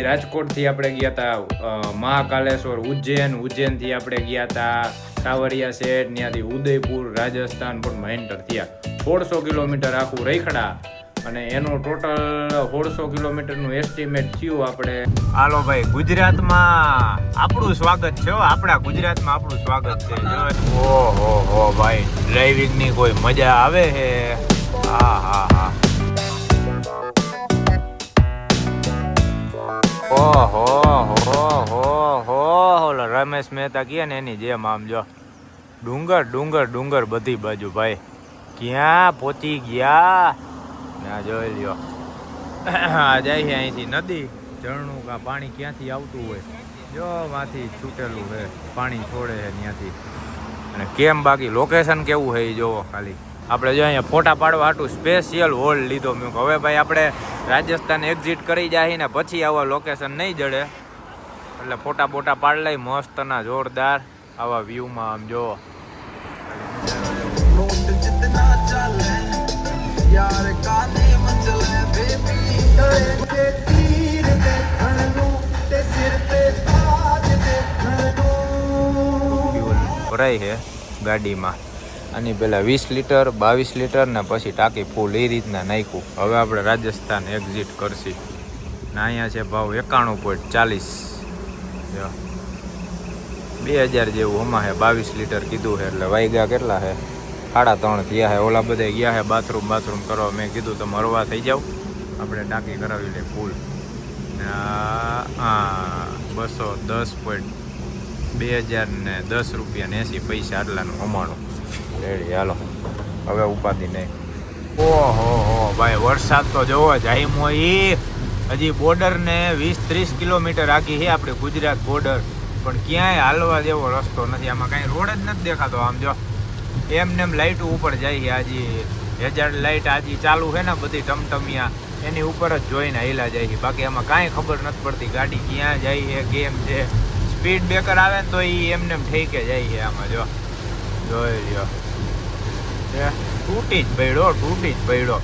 રાજકોટથી આપણે ગયા હતા મહાકાલેશ્વર ઉજ્જૈનથી આપણે ગયા હતા સાવરિયા શેઠ, ત્યાંથી ઉદયપુર રાજસ્થાન પણ મહેન્ટર થયા. 1600 કિલોમીટર આખું રખડા અને એનું ટોટલ 1600 કિલોમીટરનું એસ્ટિમેટ થયું આપણે. હાલો ભાઈ, ગુજરાતમાં આપણું સ્વાગત છે. આપણા ગુજરાતમાં આપણું સ્વાગત છે. ઓહો ભાઈ, ડ્રાઇવિંગની કોઈ મજા આવે છે. હા. ઓહો રમેશ મહેતા કહે ને એની જેમ આમ જો ડુંગર બધી બાજુ ભાઈ. ક્યાં પહોંચી ગયા ના જોઈ લ્યો. જાય છે અહીંથી નદી, ઝરણું કા પાણી ક્યાંથી આવતું હોય જો માંથી છૂટેલું છે, પાણી છોડે છે ત્યાંથી. અને કેમ બાકી લોકેશન કેવું છે એ જોવો ખાલી. આપણે જો અહીંયા ફોટા પાડવા હાટું સ્પેશિયલ હોલ્ડ લીધો. મેં હવે ભાઈ આપણે રાજસ્થાન એક્ઝિટ કરી જાય ને પછી આવા લોકેશન નહીં જડે, એટલે ફોટા બોટા પાડ લઈ મસ્તના જોરદાર આવા વ્યૂમાં. આમ જો ભરાય છે ગાડીમાં. આની પહેલા 20 લીટર 22 લીટર ને પછી ટાંકી ફૂલ એ રીતના નાખ્યું. હવે આપણે રાજસ્થાન એક્ઝિટ કરશી ને અહીંયા છે ભાવ 91.40. 2000 જેવું હમણાં છે. 22 લીટર કીધું છે એટલે વાગ્યા કેટલા છે? 3:30 થયા છે. ઓલા બધા ગયા છે બાથરૂમ કરવા. મેં કીધું તમે હરવા થઈ જાવ, આપણે ટાંકી કરાવી લે ફૂલ. 2010 રૂપિયા ને 80 પૈસા આટલાનું હમાણું રેડી. હાલો હવે ઉપાધિ નહીં. ઓહો ભાઈ, વરસાદ તો જોવો જાય મોઈ. હજી બોર્ડર ને 20-30 કિલોમીટર આગી છે આપણી ગુજરાત બોર્ડર, પણ ક્યાંય હાલવા જેવો રસ્તો નથી. આમાં કાંઈ રોડ જ નથી દેખાતો. આમ જો એમને લાઇટો ઉપર જાય છે. આજી હેઝાર્ડ લાઇટ આજી ચાલુ છે ને બધી ટમટમિયા, એની ઉપર જ જોઈને હાલ્યા જાય છે. બાકી આમાં કાંઈ ખબર નથી પડતી ગાડી ક્યાં જાય છે કેમ છે. સ્પીડ બ્રેકર આવે ને તો એ એમને ઠેકે જાય છે. આમાં જોઈ લ્યો, તૂટી જ પડ્યો.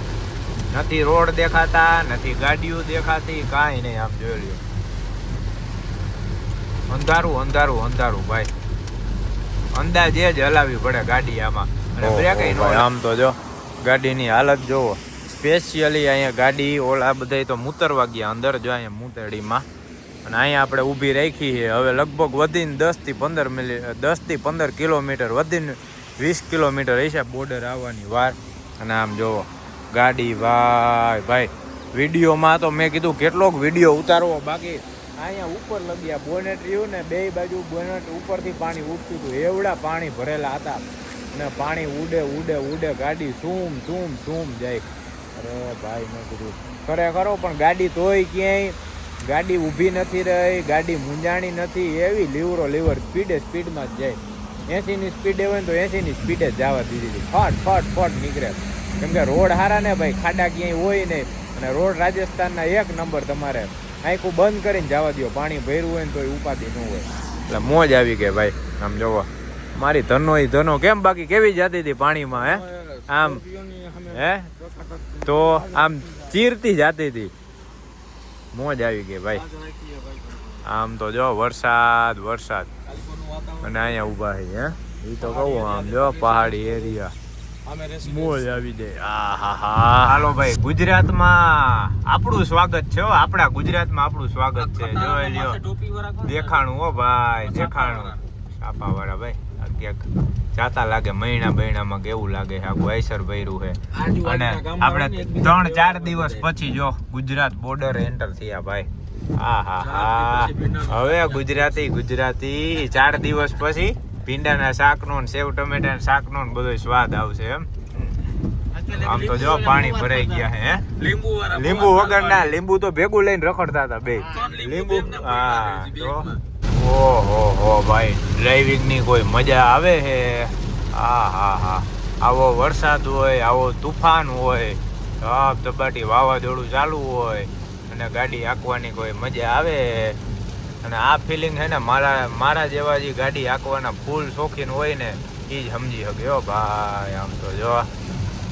નથી રોડ દેખાતા, નથી ગાડીઓ દેખાતી, કાંઈ નહીં. આમ જોઈ લ્યો, અંધારું ભાઈ. અંદાજે જ હલાવી પડે ગાડી આમાં. અને બ્રેક આમ તો જો ગાડીની હાલત જોવો. સ્પેશિયલી અહીંયા ગાડી ઓલા બધા તો મૂતરવા ગયા અંદર, જો અહીંયા મૂતડીમાં. અને અહીંયા આપણે ઊભી રાખી છે. હવે લગભગ વધીને 10 થી 15 કિલોમીટર વધીને 20 કિલોમીટર હશે બોર્ડર આવવાની વાર. અને આમ જોવો ગાડી ભાઈ. વિડીયોમાં તો મેં કીધું કેટલોક વિડીયો ઉતારવો, બાકી અહીંયા ઉપર લગ્યા બોનેટ રહ્યું ને બે બાજુ બોનેટ ઉપરથી પાણી ઉડતું હતું. એવડા પાણી ભરેલા હતા ને પાણી ઉડે ગાડી સૂમ જાય. અરે ભાઈ મેં કીધું ખરેખરો, પણ ગાડી તોય ક્યાંય ગાડી ઊભી નથી રહી, ગાડી મૂંઝાણી નથી. એવી લીવર સ્પીડમાં જ જાય. 80ની સ્પીડે હોય ને તો 80ની સ્પીડે જ જવા દીધી. ફટ નીકળે. કેમ કે રોડ હારા ને ભાઈ, ખાડા ક્યાંય હોય નહીં. અને રોડ રાજસ્થાનના 1 નંબર. તમારે આખું બંધ કરીને જવા દો. પાણી ભર્યું હોય ને તો ઉપાધિ ન હોય. એટલે મોજ આવી ગઈ ભાઈ. આમ જોવો મારી ધનો કેમ બાકી કેવી જતી હતી પાણીમાં? આમ તો આમ ચીરતી જતી હતી. મોજ આવી ગઈ ભાઈ. આમ તો જો વરસાદ અને અહીંયા ઊભા છે. એ તો કહું આમ જો પહાડી એરિયા, મોજ આવી જાય. હાલો ભાઈ, ગુજરાતમાં આપણું સ્વાગત છે. આપણા ગુજરાતમાં આપણું સ્વાગત છે. જોઈ લ્યો દેખાણું. હો ભાઈ દેખાણું. છાપા વાળા ભાઈ ક્યાંક જાતા લાગે. મહિનામાં કેવું લાગે છે આખું આઈસર ભર્યું છે. અને આપણે 3-4 દિવસ પછી જો ગુજરાત બોર્ડર એન્ટર થયા ભાઈ. હવે ગુજરાતી 4 દિવસ પછી ભીંડાના શાકનો, સેવ ટમેટાના શાકનો બધો સ્વાદ આવશે એમ. આમ તો જો પાણી ભરાઈ ગયા હે. લીંબુ વગરના, લીંબુ તો ભેગું લઈને રખડતા હતા બે લીંબુ. ઓહો ભાઈ, ડ્રાઇવિંગની કોઈ મજા આવે છે. આવો વરસાદ હોય, આવો તુફાન હોય, ધબધબાટી વાવાઝોડું ચાલુ હોય અને ગાડી હાંકવાની કોઈ મજા આવે. અને આ ફિલિંગ છે ને મારા જેવા જે ગાડી હાંકવાના ફૂલ શોખીન હોય ને એ જ સમજી શકે ભાઈ. આમ તો જો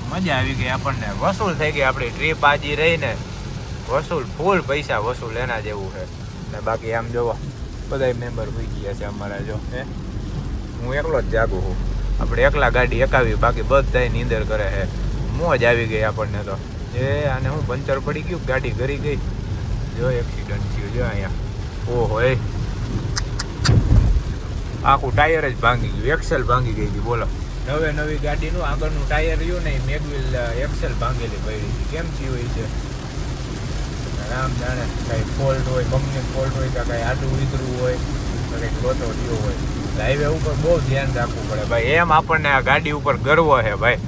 મજા આવી ગઈ આપણને. વસૂલ થઈ ગઈ આપણી ટ્રીપ આજી રહી ને. વસૂલ ફૂલ પૈસા વસૂલ એના જેવું છે. ને બાકી આમ જોવો બધા મેમ્બર હોઈ ગયા છે અમારા. જો હે હું એકલો જ જાગું છું. આપણે એકલા ગાડી એકાવી, બાકી બધા નીંદર કરે છે. મોજ આવી ગઈ આપણને તો. આને હું પંચર પડી ગયું, ગાડી ઘરી ગઈ. જો એક્સિડન્ટ થયું જો અહીંયા. ઓહો આખું ટાયર જ ભાંગી ગયું, એક્સેલ ભાંગી ગઈ હતી. બોલો નવી ગાડીનું આગળનું ટાયર રહ્યું ને મેગવિલ એક્સેલ ભાંગેલી પડી હતી. કેમ થયું હોય છે રામ જાણે. કાંઈ ફોલ્ટ હોય, કંપની ફોલ્ટ હોય, કે કાંઈ આડું ઉતરવું હોય, તો કંઈક લોટો થયો હોય. હાઈવે ઉપર બહુ ધ્યાન રાખવું પડે ભાઈ. એમ આપણને આ ગાડી ઉપર ગર્વ છે ભાઈ.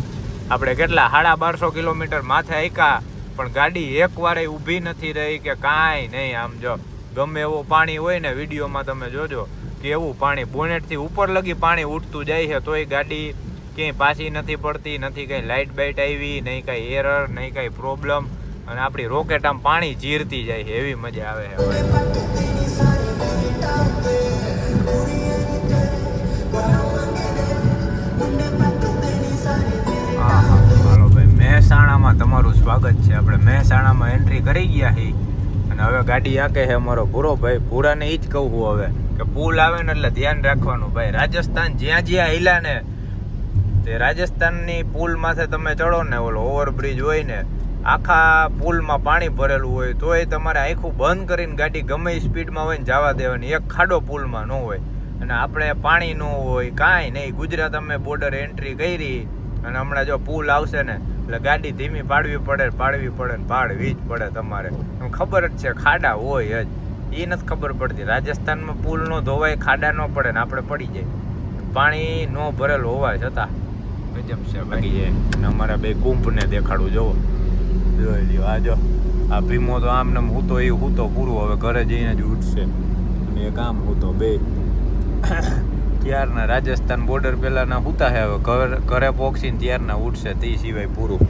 આપણે કેટલા 1250 કિલોમીટર માથે આયકા, પણ ગાડી એક વારે ઊભી નથી રહી કે કાંઈ નહીં. આમ જો ગમે એવું પાણી હોય ને, વિડીયોમાં તમે જોજો કે એવું પાણી બોનેટથી ઉપર લગી પાણી ઉઠતું જાય છે, તોય ગાડી ક્યાંય પાછી નથી પડતી, નથી કંઈ લાઇટ બાઇટ આવી, નહીં કાંઈ એરર, નહીં કાંઈ પ્રોબ્લેમ. અને આપણી રોકેટ આમ પાણી ચીરતી જાય છે, એવી મજા આવે છે. હાલો ભાઈ, મહેસાણામાં તમારું સ્વાગત છે. આપણે મહેસાણામાં એન્ટ્રી કરી ગયા છીએ અને હવે ગાડી આકે છે અમારો ભૂરો ભાઈ. ભૂરાને એ જ કહું હવે કે પુલ આવે ને એટલે ધ્યાન રાખવાનું ભાઈ. રાજસ્થાન જ્યાં હિલા ને તે રાજસ્થાનની પુલ માથે તમે ચડો ને, ઓલો ઓવરબ્રિજ હોય ને, આખા પુલમાં પાણી ભરેલું હોય, તોય તમારે આખું બંધ કરીને ગાડી ગમે સ્પીડમાં હોય ને જવા દેવાની. એક ખાડો પુલમાં ન હોય. અને આપણે પાણી ન હોય, કાંઈ નહીં. ગુજરાત અમે બોર્ડર એન્ટ્રી કરી અને હમણાં જો પુલ આવશે ને એટલે ગાડી ધીમી પાડવી પડે ને પાડવી જ પડે તમારે. ખબર જ છે ખાડા હોય જ, એ નથી ખબર પડતી. રાજસ્થાનમાં પુલ નો ધોવાય, ખાડા ન પડે ને આપણે પડી જાય. પાણી ન ભરેલું હોવા છતાં ગજબ છે ભાઈ. અને અમારા બે કુંભને દેખાડું જોવો, જોઈ લ્યો. આ જો આ ભીમો તો આમ નામ હૂતો એ હૂતો પૂરું. હવે ઘરે જઈને જ ઉઠશે. અને એક આમ હૂતો બે ત્યારના રાજસ્થાન બોર્ડર પેલાના હૂતા છે. હવે ઘરે પોક્ષીને ત્યારના ઉઠશે, તે સિવાય પૂરું.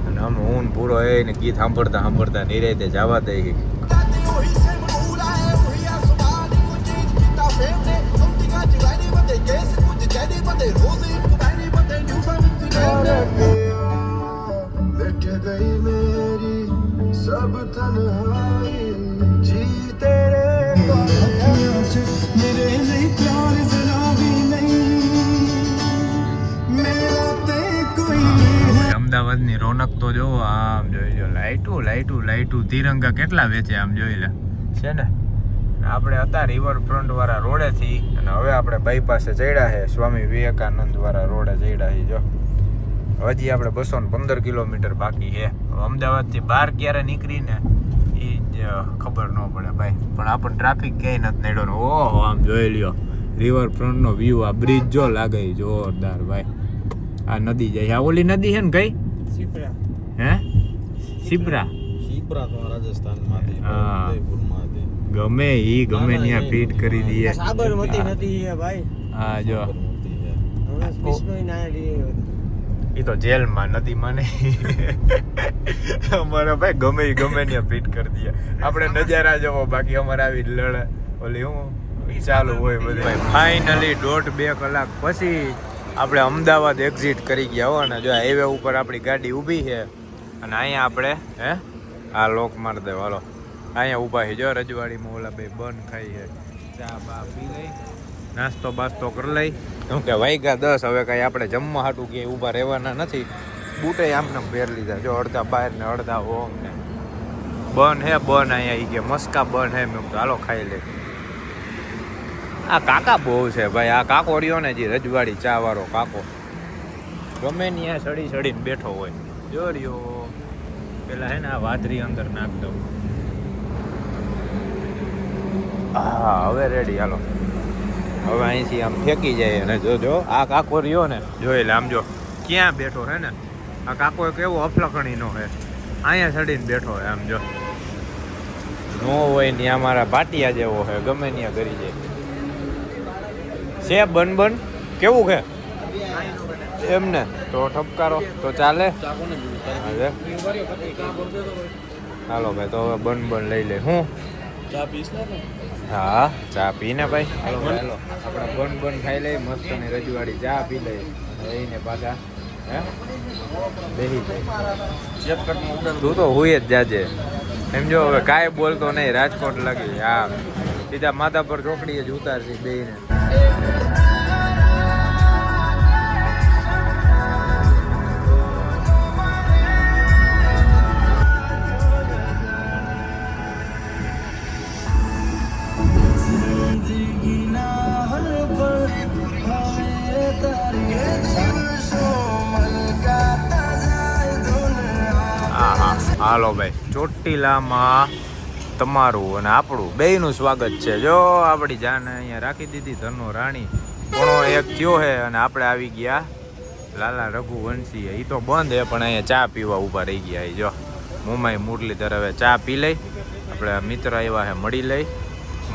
અને અમે હું પૂરો એને ગીત સાંભળતા નિરાતે જવા દઈ. અમદાવાદની રોનક તો જોવો. આમ જોઈ લો, લાઈટું તિરંગા કેટલા વેચે આમ જોઈ લે છે ને. આપણે હતા રિવરફ્રન્ટ વાળા રોડેથી અને હવે આપણે બાયપાસે ચડ્યા છે, સ્વામી વિવેકાનંદ વાળા રોડે ચડ્યા છે. જો હજી આપણે 215 કિલોમીટર બાકી છે. અમદાવાદથી બહાર ક્યારે નીકળીને એ જ ખબર ન પડે ભાઈ. પણ આપણને ટ્રાફિક ક્યાંય નથી નડ્યો. ઓહો આમ જોઈ લ્યો રિવરફ્રન્ટનો વ્યૂ. આ બ્રિજ જો લાગે જોરદાર ભાઈ. આ નદી જાય. આ ઓલી નદી છે ને કઈ સિપ્રા? હે સિપ્રા તો રાજસ્થાનમાં. હા ગમે ત્યાં ફીટ કરી દઈએ. સાબરમતી નદી છે ભાઈ. હા જો એ તો જેલમાં, નદીમાં નહીં. અમારા ભાઈ ગમે ત્યાં ફીટ કરી દઈએ. આપણે નજારા જોવો, બાકી અમારે આવી લડે ઓલી હું ચાલુ હોય બધું. ફાઇનલી 1.5-2 કલાક પછી આપણે અમદાવાદ એક્ઝિટ કરી ગયા હો. અને જો હાઈવે ઉપર આપણી ગાડી ઊભી છે અને અહીંયા આપણે આ લોક મારી દે. હાલો અહીંયા ઊભા છે જો રજવાડીમાં. ઓલા ભાઈ બન ખાઈ છે, ચા બા પી લઈ, નાસ્તો બાસ્તો કરી લઈ. શું કે વાગ્યા 10. હવે કાંઈ આપણે જમવા હાટું ક્યાંય ઊભા રહેવાના નથી. બૂટે આમને પહેર લીધા. જો અડધા બહાર ને અડધા હોમ ને. બન હે બન અહીંયા કે મસ્કા બન હે. મેં હાલો ખાઈ લે. આ કાકા બહુ છે ભાઈ. આ કાકો રહ્યો ને જે રજવાડી ચા વાળો કાકો, ગમે ત્યાં સડીને બેઠો હોય. જો રહ્યો પેલા હે ને આ વાદરી અંદર નાખ દઉં. હા હવે રેડી. હાલો હવે અહીંથી આમ ફેંકી જાય. અને જો આ કાકો રહ્યો ને જોઈ લે. આમ જો ક્યાં બેઠો હે ને આ કાકો. કેવો અફલખણીનો હે, અહીંયા સડીને બેઠો હે. આમ જો નો હોય ને અમારા ભાટિયા જેવો હે, ગમે ત્યાં કરી જાય. છે બન કેવું છે એમને તો ઠપકારો તો ચાલે. હાલો ભાઈ તો હવે બન લઈ લે. હું ચા પીશ ને? હા ચા પીને ભાઈ. હાલો આપણે બન ખાઈ લઈ મસ્ત ની રજવાડી ચા પી લઈ. એને પાછા હે બેહી જાય તું તો હુઈ જ જાજે સમજો. હવે કાંઈ બોલતો નહીં, રાજકોટ લાગી. હા સીધા માથા પર ચોકડીએ જ ઉતારશે બેયને. હાલો ભાઈ, ચોટીલામાં તમારું અને આપણું બેયનું સ્વાગત છે. જો આપણી જાને અહીંયા રાખી દીધી ધનો રાણી, ઘણો એક થયો છે અને આપણે આવી ગયા લાલા રઘુવંશી. એ તો બંધ છે પણ અહીંયા ચા પીવા ઊભા રહી ગયા. એ જો મુંબઈ મુરલીધર હવે ચા પી લઈ. આપણે મિત્ર આવ્યા છે, મળી લઈ.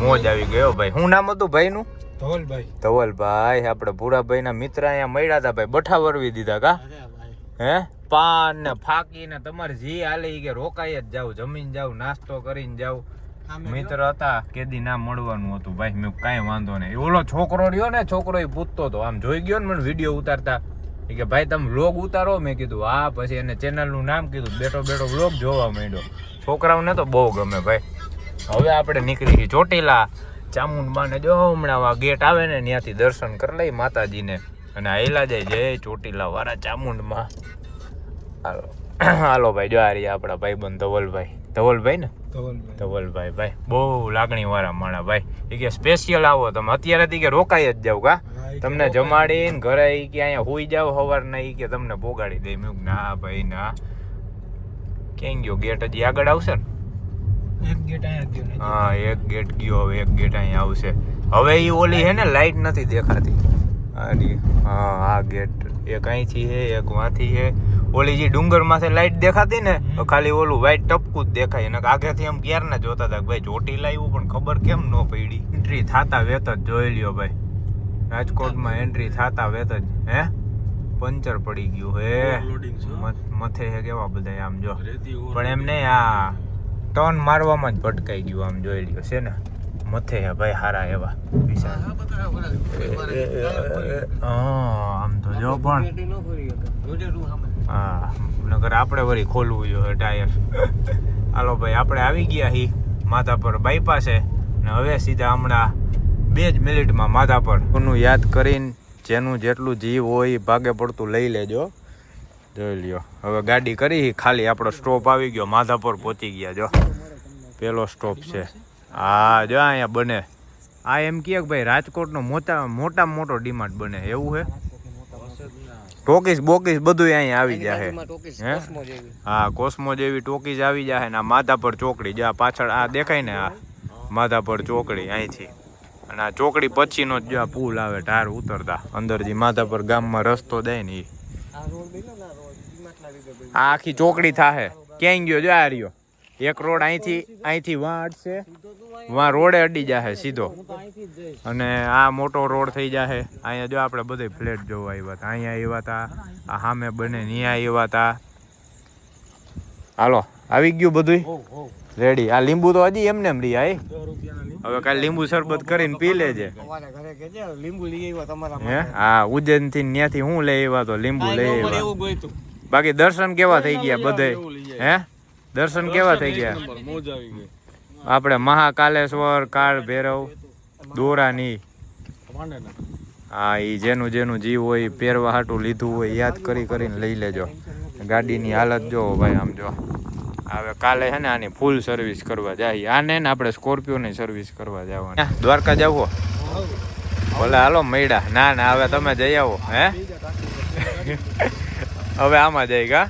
મોજ આવી ગયો ભાઈ. શું નામ હતું ભાઈનું? ધવલભાઈ. ધવલભાઈ આપણે ભૂરાભાઈના મિત્ર અહીંયા મળ્યા હતા ભાઈ. બઠા વરવી દીધા કા હે? પાન ને ફાકી ને તમારે જી હાલે કે રોકાઈ જ જાવ, જમીન જાવ, નાસ્તો કરીને જાવ. મિત્ર હતા કેદી ના મળવાનું હતું ભાઈ. મેં કાંઈ વાંધો નહીં. ઓલો છોકરો રહ્યો ને, છોકરો એ પૂછતો હતો, આમ જોઈ ગયો ને મને વિડીયો ઉતારતા કે ભાઈ તમે વ્લોગ ઉતારો. મેં કીધું હા. પછી એને ચેનલનું નામ કીધું, બેઠો બેઠો વ્લોગ જોવા માંડ્યો. છોકરાઓને તો બહુ ગમે ભાઈ. હવે આપણે નીકળી ચોટીલા ચામુંડમાને. જો હમણાં ગેટ આવે ને ત્યાંથી દર્શન કરી લઈ માતાજીને અને આયલા જાય જય ચોટીલા વાળા ચામુંડમાં. હાલો હાલો ભાઈ. જો આ રહ્યા આપણા ભાઈબંધ ધવલભાઈ. ધવલભાઈ ને ધવલભાઈ ભાઈ બહુ લાગણી વાળા માણા ભાઈ. એ કે સ્પેશિયલ આવો તમે અત્યારે કે રોકાઈ જ જાવ કા, તમને જમાડીને ઘરે ઈ કે અહીંયા હોઈ જાવ સવારના. ઈ કે તમને પોગાડી દે. મેં ના ભાઈ ના. ક્યાં ગયો ગેટ? હજી આગળ આવશે ને? એક ગેટ અહીંયા ગયો. હા એક ગેટ ગયો, હવે એક ગેટ અહીંયા આવશે. હવે ઈ ઓલી હે ને લાઈટ નથી દેખાતી. હા આ ગેટ એક અહીંથી હે, એક વાંથી હે. ઓલી જે ડુંગર માંથી લાઈટ દેખાતી ને ખાલી ઓલું વ્હાઈટ ટપકું જ દેખાય. અને આગળથી એમ ક્યારના જોતા હતા ભાઈ ચોટીલા આવ્યું પણ ખબર કેમ ન પડી. એન્ટ્રી થાતા વેત જ જોઈ લ્યો ભાઈ. રાજકોટમાં એન્ટ્રી થાતા વેત જ હે પંચર પડી ગયું હે. મથે હે કેવા બધા આમ જો. પણ એમ નહીં, આ ટર્ન મારવામાં જ ભટકાઈ ગયું. આમ જોઈ લ્યો છે ને મથે હે ભાઈ હારા એવા. આમ તો જો પણ હા નગર આપણે વળી ખોલવું જોઈએ ટાયર. હાલો ભાઈ આપણે આવી ગયા હી માધાપર બાયપાસે ને હવે સીધા હમણાં 2 જ મિનિટમાં માધાપર. કોનું યાદ કરીને જેનું જેટલું જીવ હોય ભાગે પડતું લઈ લેજો. જોઈ લ્યો હવે ગાડી કરી ખાલી. આપણો સ્ટોપ આવી ગયો, માધાપર પહોંચી ગયા. જો પેલો સ્ટોપ છે હા. જો અહીંયા બને આ એમ કે ભાઈ રાજકોટનો મોટામાં મોટો ડીમાર્ટ બને એવું હે. ટોકીસ બોકીસ બધું અહીંયા આવી જાય હે. હા કોસ્મો જેવી ટોકીસ આવી જાય ને. આ માધાપર ચોકડી જો પાછળ આ દેખાય ને, આ માધાપર ચોકડી અહીંથી. અને આ ચોકડી પછીનો જ જો આ પુલ આવે ઢાર ઉતરતા અંદર જે માધાપર ગામમાં રસ્તો જાય ને એ આ આખી ચોકડી થાહે. ક્યાંય ગયો જો આ રહ્યો એક રોડ અહીંથી વાં અડશે, વાં રોડે અડી જાહે સીધો. અને આ મોટો રોડ થઈ જાહે. અહીંયા જો આપણે બધે ફ્લેટ જોવા આવ્યા હતા. અહીંયા આવ્યા હતા, આ સામે બને ત્યાં આવ્યા હતા. હાલો આવી ગયું બધું રેડી. આ લીંબુ તો હજી એમને એમ રહ્યા. હવે કાલે લીંબુ શરબત કરીને પી લેજે. હા ઉજ્જૈન થી ત્યાંથી હું લઈ આવ્યા તો લીંબુ લઈ આવ્યા. બાકી દર્શન કેવા થઈ ગયા બધે હે? દર્શન કેવા થઈ ગયા? આપણે મહાકાલેશ્વર, કાળ ભૈરવ, દોરાની. હા એ જેનું જેનું જીવ હોય પહેરવા હાટું લીધું હોય યાદ કરી કરીને લઈ લેજો. ગાડીની હાલત જો ભાઈ આમ જો. હવે કાલે છે ને આની ફૂલ સર્વિસ કરવા જાય. આને ને આપણે સ્કોર્પિયોની સર્વિસ કરવા જવાનું. દ્વારકા જાવો ભલે હાલો મૈડા. ના ના હવે તમે જઈ આવો હે. હવે આમાં જઈ કા.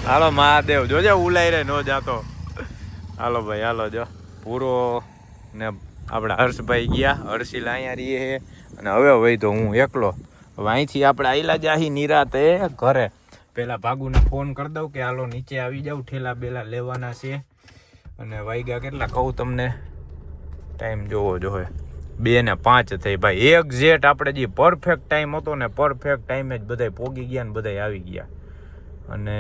હાલો મહાદેવ જોજે ઉલાઈ રે નો જાતો. હાલો ભાઈ હાલો જો પૂરો ને આપણે હર્ષભાઈ ગયા. હર્ષિલા અહીંયા રહીએ છે અને હવે વહી તો હું એકલો. હવે અહીંથી આપણે આયલા જાહી નિરાતે ઘરે. પેલા ભાગુને ફોન કરી દઉં કે હાલો નીચે આવી જાવ, ઠેલા બેલા લેવાના છે. અને વાગ્યા કેટલા કહું તમને, ટાઈમ જોવો જોઈએ 2:05 થઈ ભાઈ. એક્ઝેક્ટ આપણે જે પરફેક્ટ ટાઈમ હતો ને પરફેક્ટ ટાઈમે જ બધા પોગી ગયા ને બધા આવી ગયા. અને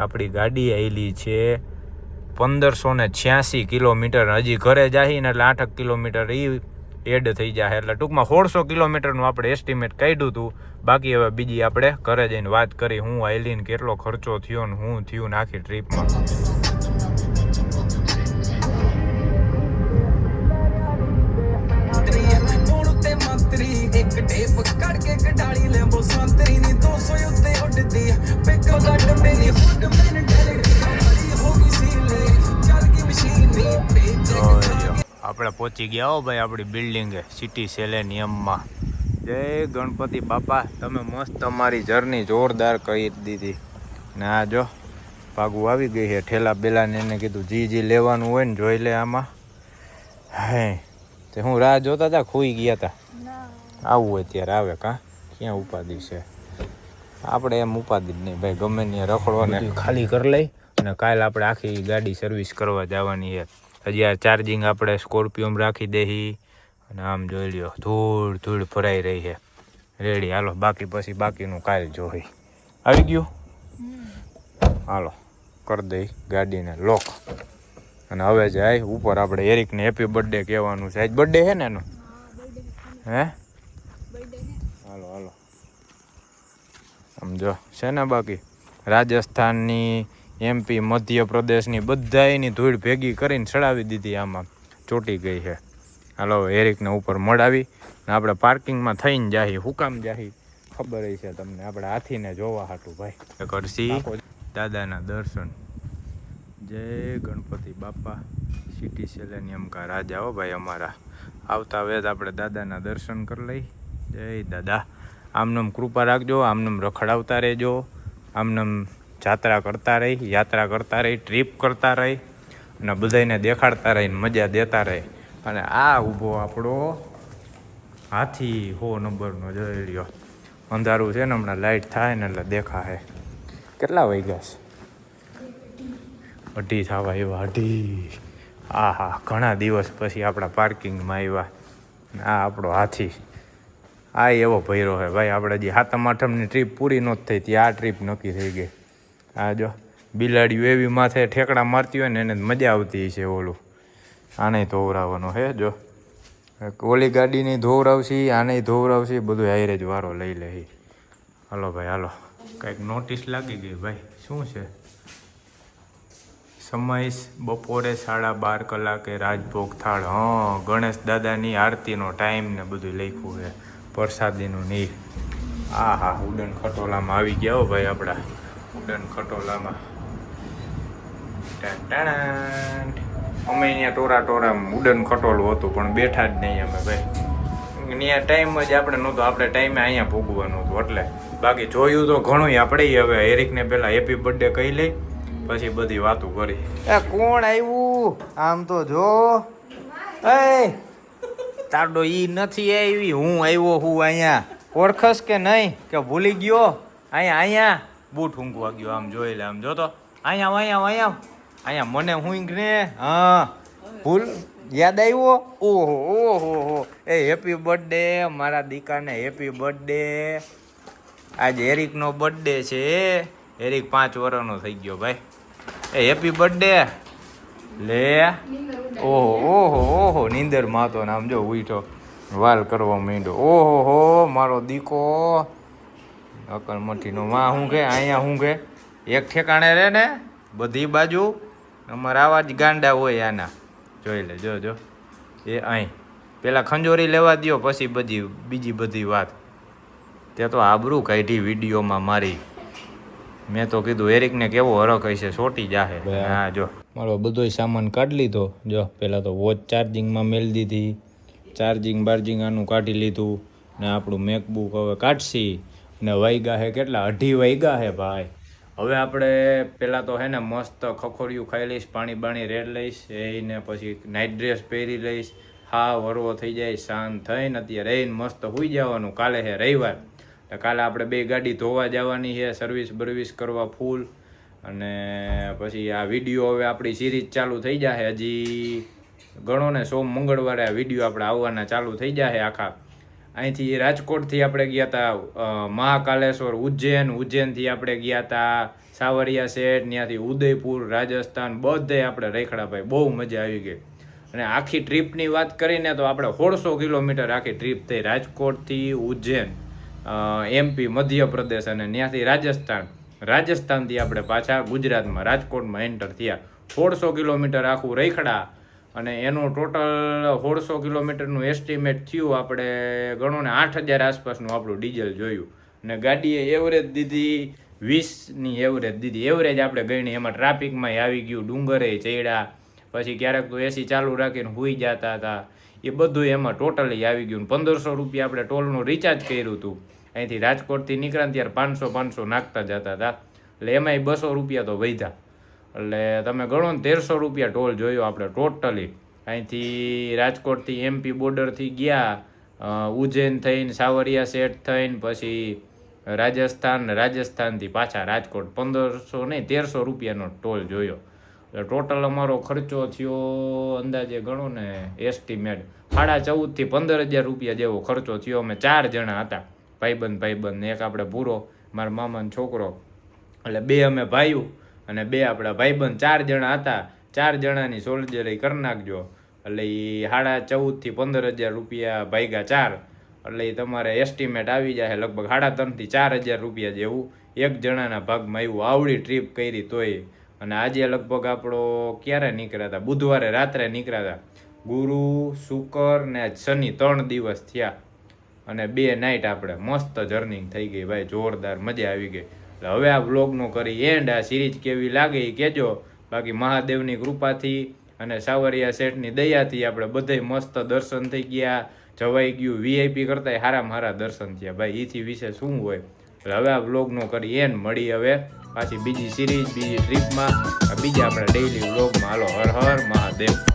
આપણી ગાડી આવેલી છે 1586 કિલોમીટર. હજી ઘરે જાહી ને એટલે 8 કિલોમીટર એ એડ થઈ જાય. એટલે ટૂંકમાં 1600 કિલોમીટરનું આપણે એસ્ટિમેટ કાઢ્યું હતું. બાકી હવે બીજી આપણે ઘરે જઈને વાત કરી હું આઈલીને કેટલો ખર્ચો થયો ને હું થયું ને આખી ટ્રીપમાં. આપણે પહોંચી ગયા હો ભાઈ આપણી બિલ્ડિંગે સિટી સેલેનિયમમાં. જય ગણપતિ બાપા. તમે મસ્ત તમારી જર્ની જોરદાર કરી દીધી ને આ જો પાગું આવી ગઈ છે. ઠેલા બેલાને એને કીધું જી લેવાનું હોય ને જોઈ લે આમાં. હે તે હું રાહ જોતા હતા, ખોઈ ગયા હતા. આવું હોય ત્યારે આવે કાં, ક્યાં ઉપાધિ છે આપણે એમ ઉપાધિ જ નહીં ભાઈ. ગમે ત્યાં રખડો ને ખાલી કરી લઈ અને કાલે આપણે આખી ગાડી સર્વિસ કરવા જવાની છે. હજી આ ચાર્જિંગ આપણે સ્કોર્પિયોમાં રાખી દઈ અને આમ જોઈ લ્યો ધૂળ ભરાઈ રહી છે. રેડી હાલો, બાકી પછી બાકીનું કાલ જોઈ. આવી ગયું હાલો કરી દઈ ગાડીને લોક. અને હવે જાય ઉપર આપણે એરિકને હેપી બર્થડે કહેવાનું છે. આજ બર્થડે છે ને એનો? હે હાલો સમજો છે ને. બાકી રાજસ્થાનની, MP, મધ્યપ્રદેશની બધાયની ધૂળ ભેગી કરીને ચડાવી દીધી. આમાં ચોટી ગઈ છે. હાલો એરિકને ઉપર મળાવી ને આપણે પાર્કિંગમાં થઈને જાહી. હુકામ જાહી ખબર છે તમને, આપણે હાથીને જોવા હાટું ભાઈ. કરશી દાદાના દર્શન. જય ગણપતિ બાપા. સિટી સેલેનિયમ કા રાજા હો ભાઈ અમારા. આવતા વેદ આપણે દાદાના દર્શન કરી લઈ. જય દાદા. આમનમ કૃપા રાખજો, આમનમ રખડાવતા રહેજો, આમનમ યાત્રા કરતા રહી, ટ્રીપ કરતા રહી અને બધાને દેખાડતા રહીને મજા દેતા રહી. અને આ ઊભો આપણો હાથી 100 નંબરનો જોઈ લ્યો. અંધારું છે ને હમણાં લાઇટ થાય ને એટલે દેખાશે. કેટલા વાગ્યા છે? 2:30 થવા આવ્યા. 2:30. હા ઘણા દિવસ પછી આપણા પાર્કિંગમાં આવ્યા. આ આપણો હાથી. આ એવો ભૈરો છે ભાઈ. આપણે જે 7મ 8મની ટ્રીપ પૂરી નહોતી થઈ ત્યાં આ ટ્રીપ નક્કી થઈ ગઈ. આ જો બિલાડીઓ એવી માથે ઠેકડા મારતી હોય ને એને મજા આવતી છે. ઓલું આને ધોવરાવવાનો હે. જો ઓલી ગાડીને ધોવરાવશી, આને ધોવરાવશી, બધું હારે જ વારો લઈ લે. હાલો ભાઈ હાલો. કંઈક નોટિસ લાગી ગઈ ભાઈ. શું છે? સમય બપોરે 12:30 કલાકે રાજભોગ થાળ. ગણેશ દાદાની આરતીનો ટાઈમ ને બધું લખ્યું છે. પ્રસાદીનું નહીં. હા ઉડન ખટોલામાં આવી ગયા હો ભાઈ આપણા. ઉડન ખટોલામાં અમે અહીંયા ટોરા ઉડન ખટોલું હતું પણ બેઠા જ નહીં અમે ભાઈ. ત્યાં ટાઈમ જ આપણે નહોતો. આપણે ટાઈમે અહીંયા ભોગવાનું હતું એટલે. બાકી જોયું તો ઘણું આપણે. હવે એરિકને પહેલા હેપી બર્થડે કહી લઈ પછી બધી વાતો કરી. કોણ આવ્યું આમ તો જો. એ તારડો ઈ નથી આવી, હું આવ્યો હું અહીંયા. ઓળખસ કે નહીં કે ભૂલી ગયો? અહીંયા બૂટ ઊંઘવા ગયો. આમ જોઈ લે, આમ જોતો. અહીંયા મને ઊંઘ ને. હા ભૂલ યાદ આવ્યો. ઓહો એ હેપી બર્થડે મારા દીકાને. Happy birthday. આજે એરિકનો બર્થડે છે. એરિક 5 વર્ષનો થઈ ગયો ભાઈ. એ હેપી બર્થડે લે. ઓહો નીંદર માતો ને આમ જો ઉઠો વાલ કરવા માંડ્યો. ઓહો મારો દીકો અકલ મઠીનો માં. શું કે અહીંયા શું કે એક ઠેકાણે રહે ને બધી બાજુ. અમારા આવા જ ગાંડા હોય આના. જોઈ લે જો એ અહીં પેલા ખંજોરી લેવા દ્યો પછી બીજી બધી વાત. તે તો આબરૂ કાઢી વિડીયોમાં મારી. મેં તો કીધું એરિકને કેવો હરખ હશે, સોટી જાહે. હા જો મારો બધો સામાન કાઢી લીધો. જો પહેલાં તો વોચ ચાર્જિંગમાં મેળી દીધી. ચાર્જિંગ આનું કાઢી લીધું ને આપણું મેકબુક હવે કાઢશી. ને વાગ્યા હે કેટલા? 2:30 વાગ્યા હે ભાઈ. હવે આપણે પહેલાં તો હે ને મસ્ત ખખોડિયું ખાઈ લઈશ, પાણી રેડ લઈશ. એને પછી નાઇટ ડ્રેસ પહેરી લઈશ. વરવો થઈ જાય શાંત થઈને અત્યારે રહીને મસ્ત સૂઈ જવાનું. કાલે હે રવિવાર. કાલે આપણે 2 ગાડી ધોવા જવાની છે, સર્વિસ કરવા ફૂલ. અને પછી આ વિડીયો હવે આપણી સિરીઝ ચાલુ થઈ જશે. હજી ગણો ને મંગળવારે આ વિડીયો આપણે આવવાના ચાલુ થઈ જશે આખા. અહીંથી રાજકોટથી આપણે ગયા હતા મહાકાલેશ્વર, ઉજ્જૈનથી આપણે ગયા હતા સાવરિયા શેઠ, ત્યાંથી ઉદયપુર, રાજસ્થાન બધે આપણે રેખડા ભાઈ. બહુ મજા આવી ગઈ. અને આખી ટ્રીપની વાત કરીને તો આપણે 1600 કિલોમીટર આખી ટ્રીપ થઈ, રાજકોટથી ઉજ્જૈન, MP મધ્યપ્રદેશ અને ત્યાંથી રાજસ્થાનથી આપણે પાછા ગુજરાતમાં રાજકોટમાં એન્ટર થયા. 1600 કિલોમીટર આખું રખડા અને એનું ટોટલ 1600 કિલોમીટરનું એસ્ટિમેટ થયું આપણે ગણો ને 8000 આસપાસનું આપણું ડીઝલ જોયું. અને ગાડીએ એવરેજ દીધી 20ની એવરેજ દીધી. એવરેજ આપણે ગણી, એમાં ટ્રાફિકમાં આવી ગયું, ડુંગરે ચડ્યા, પછી ક્યારેક તો એસી ચાલુ રાખીને સૂઈ જતા હતા, એ બધું એમાં ટોટલી આવી ગયું. 1500 રૂપિયા આપણે ટોલનું રિચાર્જ કર્યું હતું. અહીંથી રાજકોટથી નીકળ્યા ત્યારે 500 નાખતા જતા હતા, એટલે એમાંય 200 રૂપિયા તો વધ્યા. એટલે તમે ગણો ને 1300 રૂપિયા ટોલ જોયો આપણે ટોટલી. અહીંથી રાજકોટથી MP બોર્ડરથી ગયા ઉજ્જૈન થઈને સાવરિયા સેટ થઈને પછી રાજસ્થાનથી પાછા રાજકોટ 1500 નહીં 1300 રૂપિયાનો ટોલ જોયો. એટલે ટોટલ અમારો ખર્ચો થયો અંદાજે ગણો ને એસ્ટિમેટ 14,500 થી 15,000 રૂપિયા જેવો ખર્ચો થયો. અમે 4 જણા હતા, ભાઈબંધ ને એક આપણે પૂરો મારા મામાનો છોકરો, એટલે 2 અમે ભાઈઓ અને 2 આપણા ભાઈબંધ, 4 જણા હતા. 4 જણાની સોલ્જરી કરી નાખજો એટલે એ 14,500 થી 15,000 રૂપિયા ભાગ્યા 4 એટલે એ તમારે એસ્ટિમેટ આવી જાય લગભગ 3,500 થી 4,000 રૂપિયા જેવું એક જણાના ભાગમાં આવ્યું. આવડી ટ્રીપ કરી તોય. અને આજે લગભગ આપણો ક્યારે નીકળ્યા હતા, બુધવારે રાત્રે નીકળ્યા હતા. ગુરુ, શુક્ર ને આજ શનિ 3 દિવસ થયા અને 2 નાઇટ આપણે મસ્ત જર્ની થઈ ગઈ ભાઈ, જોરદાર મજા આવી ગઈ. એટલે હવે આ વ્લોગનો કરી એન્ડ. આ સિરીઝ કેવી લાગે એ કહેજો. બાકી મહાદેવની કૃપાથી અને સાવરિયા સેટની દયાથી આપણે બધાય મસ્ત દર્શન થઈ ગયા, જવાઈ ગયું. VIP કરતા હારામાં હારા દર્શન થયા ભાઈ, એથી વિશે શું હોય. એટલે હવે આ વ્લોગનો કરી એન્ડ. મળી હવે પાછી બીજી સિરીઝ બીજી ટ્રીપમાં બીજા આપણે ડેઈલી વ્લોગમાં. હાલો, હર હર મહાદેવ.